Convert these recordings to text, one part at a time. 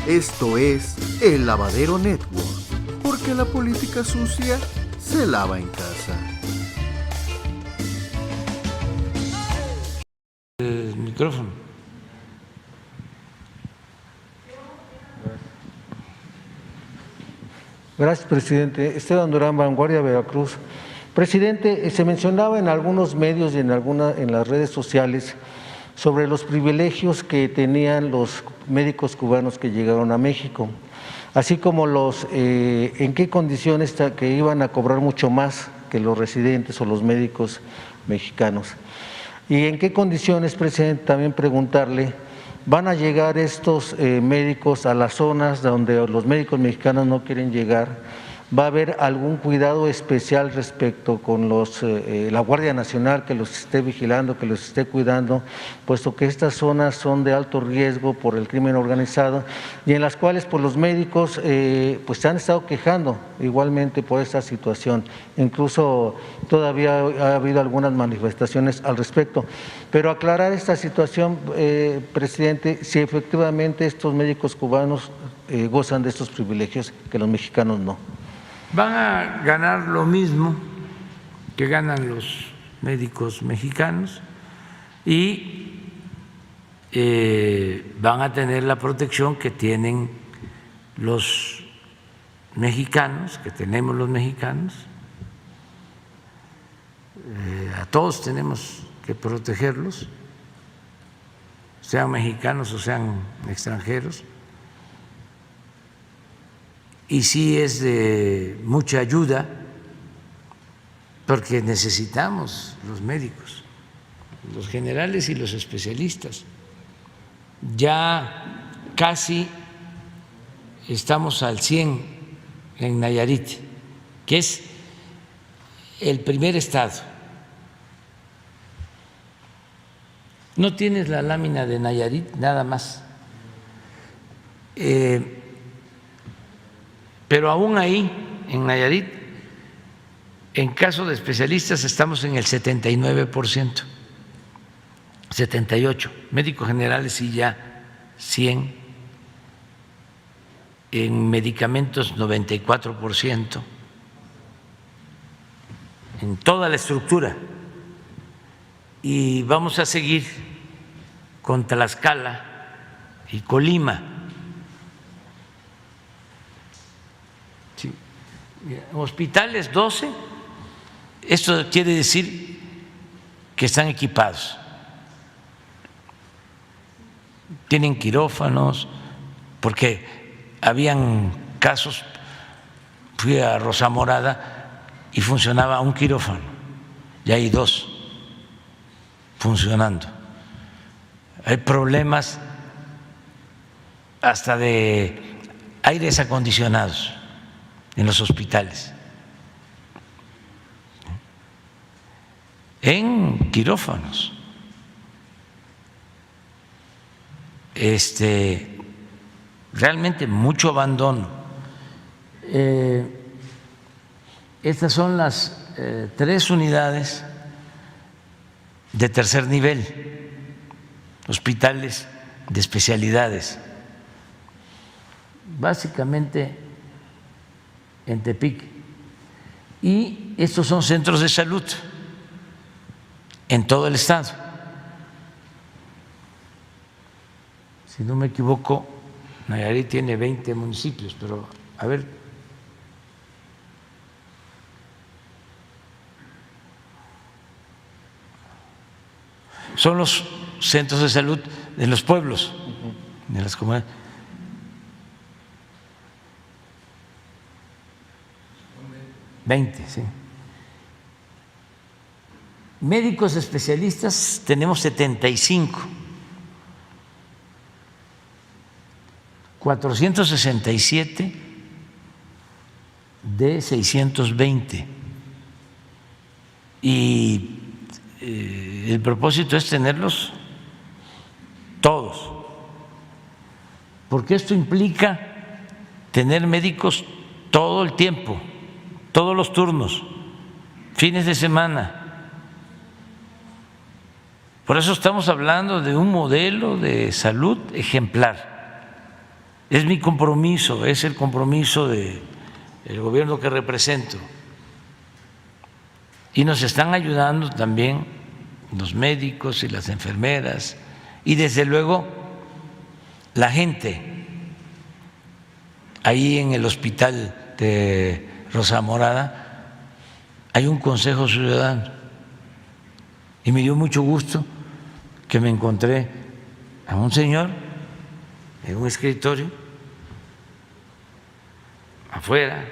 Esto es El Lavadero Network, porque la política sucia se lava en casa. El micrófono. Gracias, presidente. Esteban Durán, Vanguardia, Veracruz. Presidente, se mencionaba en algunos medios y en las redes sociales sobre los privilegios que tenían los médicos cubanos que llegaron a México, así como en qué condiciones que iban a cobrar mucho más que los residentes o los médicos mexicanos. Y en qué condiciones, presidente, también preguntarle, ¿van a llegar estos médicos a las zonas donde los médicos mexicanos no quieren llegar? ¿Va a haber algún cuidado especial respecto con la Guardia Nacional que los esté vigilando, que los esté cuidando, puesto que estas zonas son de alto riesgo por el crimen organizado y en las cuales pues, los médicos pues, se han estado quejando igualmente por esta situación? Incluso todavía ha habido algunas manifestaciones al respecto. Pero aclarar esta situación, presidente, si efectivamente estos médicos cubanos gozan de estos privilegios que los mexicanos no. Van a ganar lo mismo que ganan los médicos mexicanos y van a tener la protección que tienen los mexicanos, que tenemos los mexicanos. A todos tenemos que protegerlos, sean mexicanos o sean extranjeros. Y sí es de mucha ayuda porque necesitamos los médicos, los generales y los especialistas. Ya casi estamos al 100 en Nayarit, que es el primer estado. No tienes la lámina de Nayarit, nada más. Pero aún ahí, en Nayarit, en caso de especialistas estamos en el 79%, 78%, médicos generales y ya 100%, en medicamentos 94%, en toda la estructura. Y vamos a seguir con Tlaxcala y Colima. Hospitales 12, esto quiere decir que están equipados, tienen quirófanos, porque habían casos, fui a Rosa Morada y funcionaba un quirófano, y hay 2 funcionando. Hay problemas hasta de aires acondicionados en los hospitales, en quirófanos. Realmente mucho abandono. Estas son las 3 unidades de tercer nivel, hospitales de especialidades. Básicamente en Tepic, y estos son centros de salud en todo el estado. Si no me equivoco, Nayarit tiene 20 municipios, pero a ver. Son los centros de salud de los pueblos, de las comunidades. Sí. Médicos especialistas tenemos 75, 467 de 620, y el propósito es tenerlos todos, porque esto implica tener médicos todo el tiempo, todos los turnos, fines de semana. Por eso estamos hablando de un modelo de salud ejemplar. Es mi compromiso, es el compromiso del gobierno que represento. Y nos están ayudando también los médicos y las enfermeras y desde luego la gente. Ahí en el hospital de Rosa Morada hay un consejo ciudadano y me dio mucho gusto que me encontré a un señor en un escritorio afuera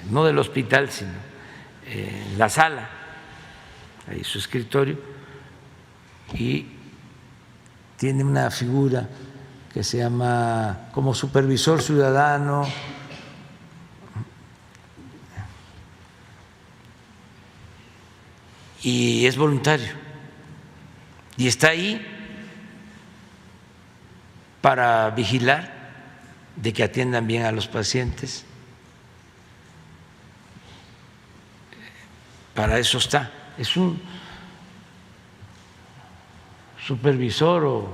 no del hospital, sino en la sala, ahí su escritorio, y tiene una figura que se llama como supervisor ciudadano, y es voluntario, y está ahí para vigilar de que atiendan bien a los pacientes. Para eso está, es un supervisor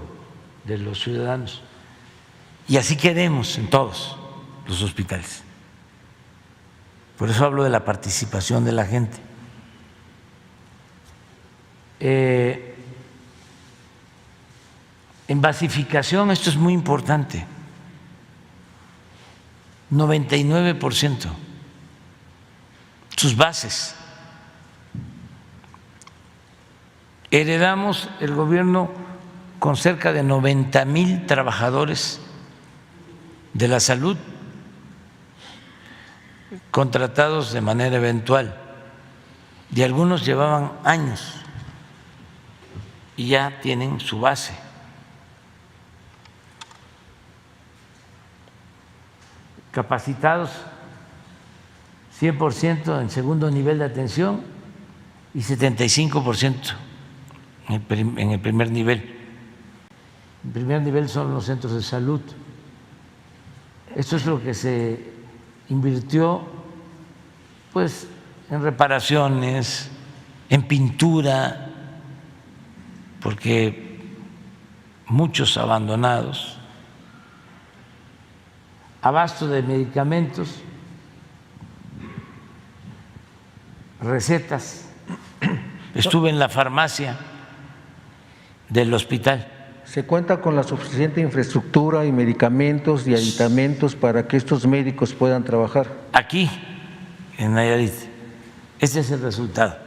de los ciudadanos. Y así queremos en todos los hospitales. Por eso hablo de la participación de la gente. En basificación, esto es muy importante, 99%, sus bases. Heredamos el gobierno con cerca de 90,000 trabajadores de la salud contratados de manera eventual, y algunos llevaban años y ya tienen su base. Capacitados 100% en segundo nivel de atención y 75% en el primer nivel. El primer nivel son los centros de salud. Esto es lo que se invirtió, pues, en reparaciones, en pintura, porque muchos abandonados, abasto de medicamentos, recetas. Estuve en la farmacia del hospital. ¿Se cuenta con la suficiente infraestructura y medicamentos y aditamentos para que estos médicos puedan trabajar? Aquí, en Nayarit, ese es el resultado.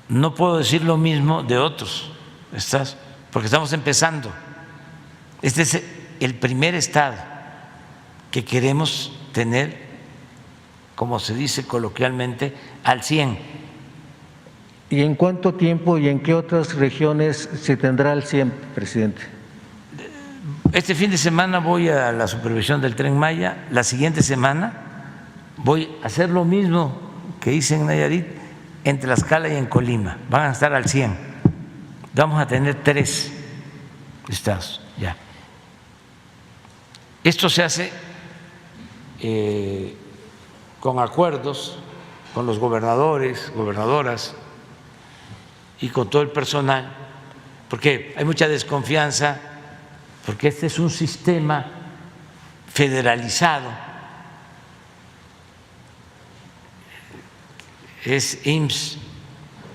No puedo decir lo mismo de otros estados, porque estamos empezando. Este es el primer estado que queremos tener, como se dice coloquialmente, al 100. ¿Y en cuánto tiempo y en qué otras regiones se tendrá al 100, presidente? Este fin de semana voy a la supervisión del Tren Maya, la siguiente semana voy a hacer lo mismo que hice en Nayarit, en Tlaxcala y en Colima, van a estar al 100. Vamos a tener 3 estados ya. Esto se hace con acuerdos con los gobernadores, gobernadoras y con todo el personal, porque hay mucha desconfianza, porque este es un sistema federalizado, es IMSS,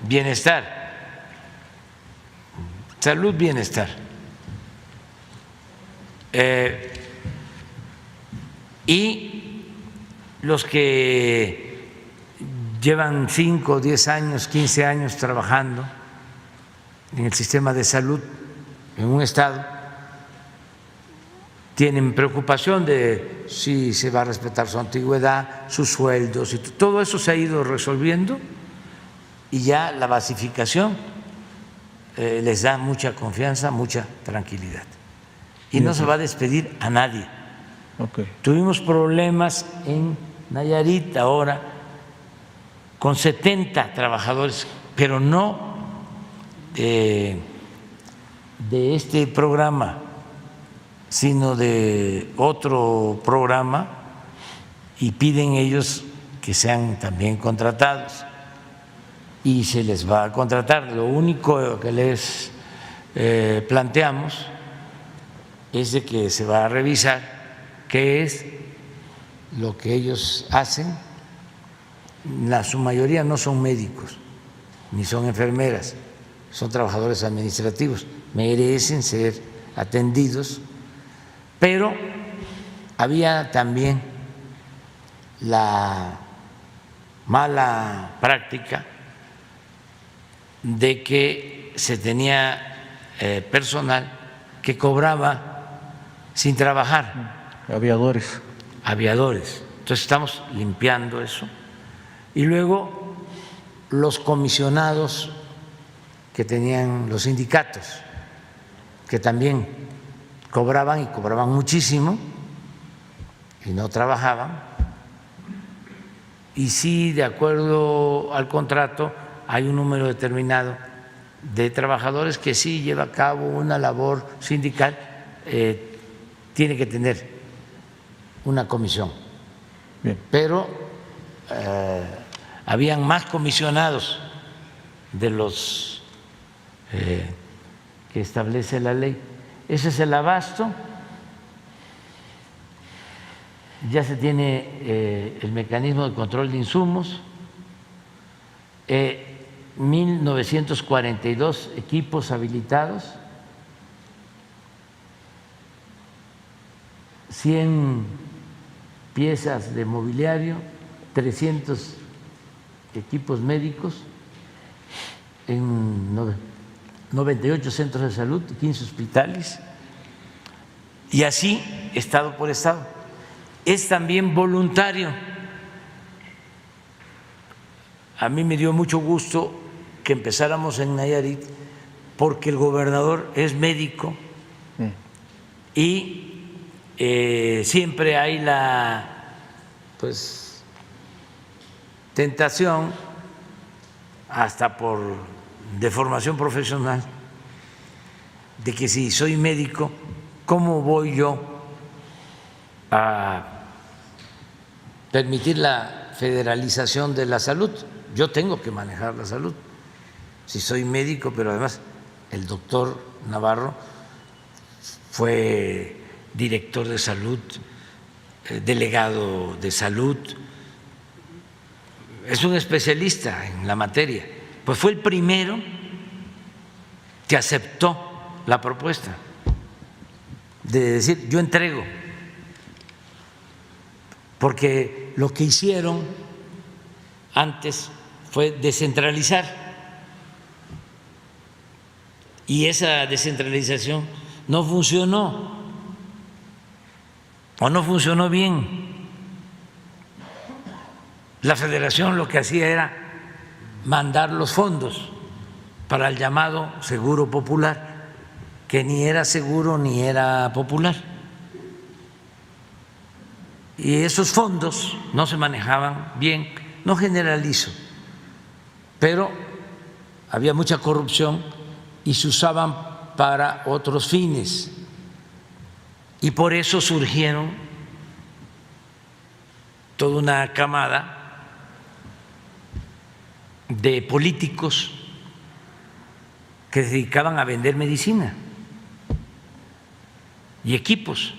bienestar, salud, bienestar. Y los que llevan 5, 10 años, 15 años trabajando en el sistema de salud en un estado tienen preocupación de si se va a respetar su antigüedad, sus sueldos, y todo eso se ha ido resolviendo, y ya la basificación les da mucha confianza, mucha tranquilidad, y no se va a despedir a nadie. Okay. Tuvimos problemas en Nayarit ahora con 70 trabajadores, pero no de este programa, sino de otro programa, y piden ellos que sean también contratados y se les va a contratar. Lo único que les planteamos es de que se va a revisar qué es lo que ellos hacen. Su mayoría no son médicos ni son enfermeras, son trabajadores administrativos, merecen ser atendidos, pero había también la mala práctica de que se tenía personal que cobraba sin trabajar. Aviadores. Entonces estamos limpiando eso. Y luego los comisionados que tenían los sindicatos, que también cobraban y cobraban muchísimo y no trabajaban. Y sí, de acuerdo al contrato, hay un número determinado de trabajadores que sí lleva a cabo una labor sindical, tiene que tener una comisión. Bien. Pero habían más comisionados de los que establece la ley. Ese es el abasto. Ya se tiene el mecanismo de control de insumos, 1.942 equipos habilitados, 100 piezas de mobiliario, 300 equipos médicos en 98 centros de salud, 15 hospitales, y así estado por estado. Es también voluntario. A mí me dio mucho gusto que empezáramos en Nayarit porque el gobernador es médico y siempre hay la tentación, hasta por deformación profesional, de que si soy médico, ¿cómo voy yo a permitir la federalización de la salud? Yo tengo que manejar la salud, si soy médico, pero además el doctor Navarro fue director de salud, delegado de salud, es un especialista en la materia, pues fue el primero que aceptó la propuesta de decir yo entrego, porque lo que hicieron antes fue descentralizar y esa descentralización no funcionó o no funcionó bien. La federación lo que hacía era mandar los fondos para el llamado seguro popular, que ni era seguro ni era popular. Y esos fondos no se manejaban bien, no generalizo, pero había mucha corrupción y se usaban para otros fines. Y por eso surgieron toda una camada de políticos que se dedicaban a vender medicina y equipos.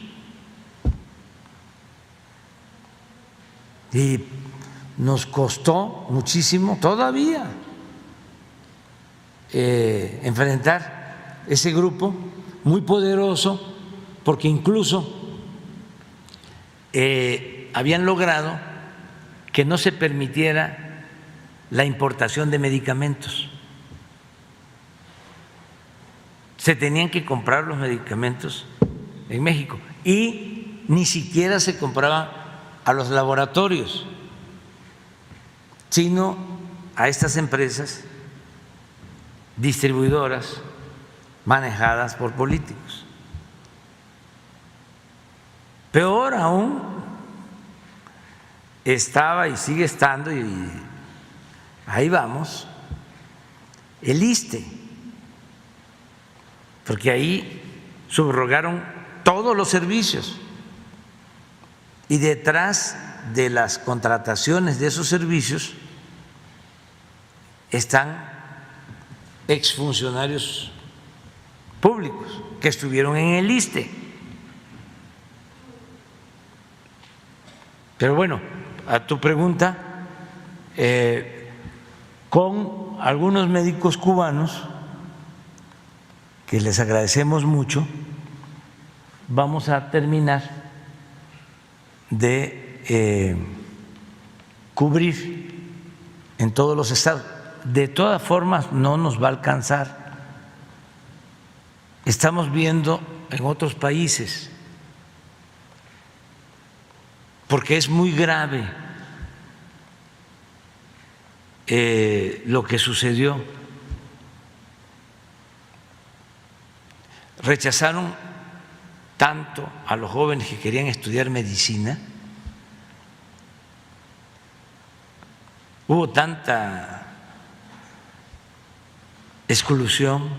Y nos costó muchísimo todavía enfrentar ese grupo muy poderoso, porque incluso habían logrado que no se permitiera la importación de medicamentos. Se tenían que comprar los medicamentos en México y ni siquiera se compraban a los laboratorios, sino a estas empresas distribuidoras manejadas por políticos. Peor aún, estaba y sigue estando, y ahí vamos, el ISSSTE, porque ahí subrogaron todos los servicios y detrás de las contrataciones de esos servicios están exfuncionarios públicos que estuvieron en el ISSSTE. Pero bueno, a tu pregunta, con algunos médicos cubanos, que les agradecemos mucho, vamos a terminar de cubrir en todos los estados. De todas formas, no nos va a alcanzar. Estamos viendo en otros países, porque es muy grave lo que sucedió. Rechazaron tanto a los jóvenes que querían estudiar medicina, hubo tanta exclusión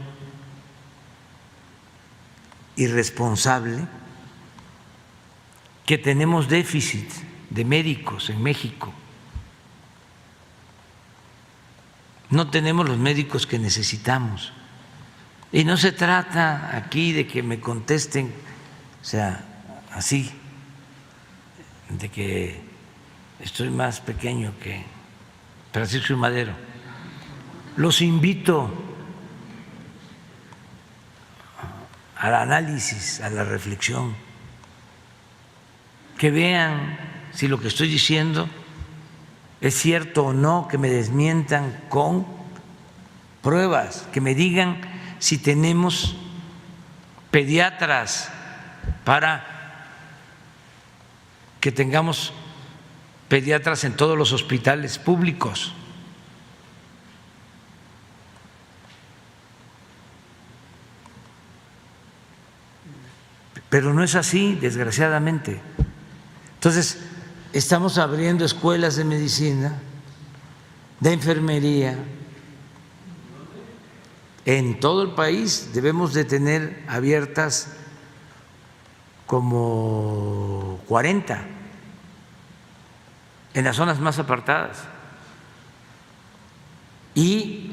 irresponsable que tenemos déficit de médicos en México. No tenemos los médicos que necesitamos. Y no se trata aquí de que me contesten, o sea, así, de que estoy más pequeño que Francisco y Madero. Los invito al análisis, a la reflexión, que vean si lo que estoy diciendo es cierto o no, que me desmientan con pruebas, que me digan si tenemos pediatras para que tengamos pediatras en todos los hospitales públicos. Pero no es así, desgraciadamente. Entonces, estamos abriendo escuelas de medicina, de enfermería. En todo el país debemos de tener abiertas como 40 en las zonas más apartadas. Y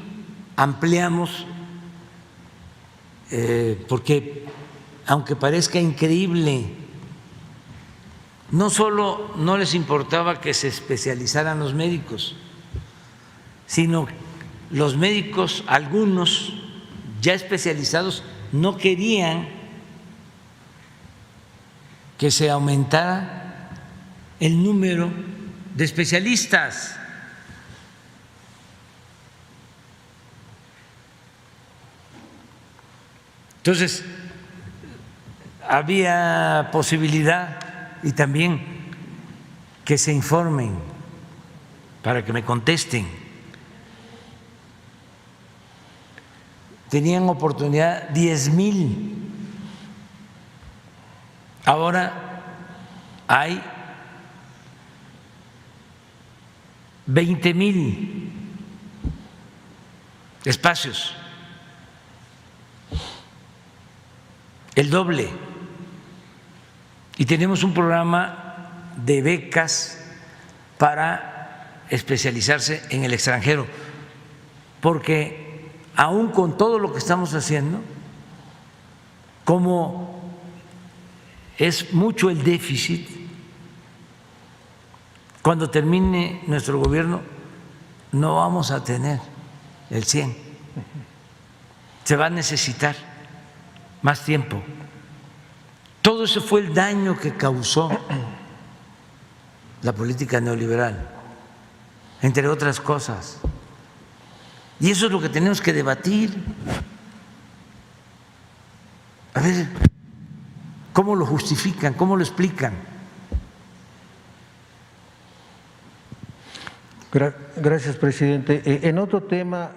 ampliamos, porque aunque parezca increíble, no solo no les importaba que se especializaran los médicos, sino los médicos, algunos ya especializados, no querían que se aumentara el número de especialistas. Entonces, había posibilidad, y también que se informen para que me contesten. Tenían oportunidad 10,000, ahora hay 20,000 espacios, el doble. Y tenemos un programa de becas para especializarse en el extranjero, porque aún con todo lo que estamos haciendo, como es mucho el déficit, cuando termine nuestro gobierno no vamos a tener el 100, se va a necesitar más tiempo. Todo eso fue el daño que causó la política neoliberal, entre otras cosas. Y eso es lo que tenemos que debatir. A ver, ¿cómo lo justifican? ¿Cómo lo explican? Gracias, presidente. En otro tema…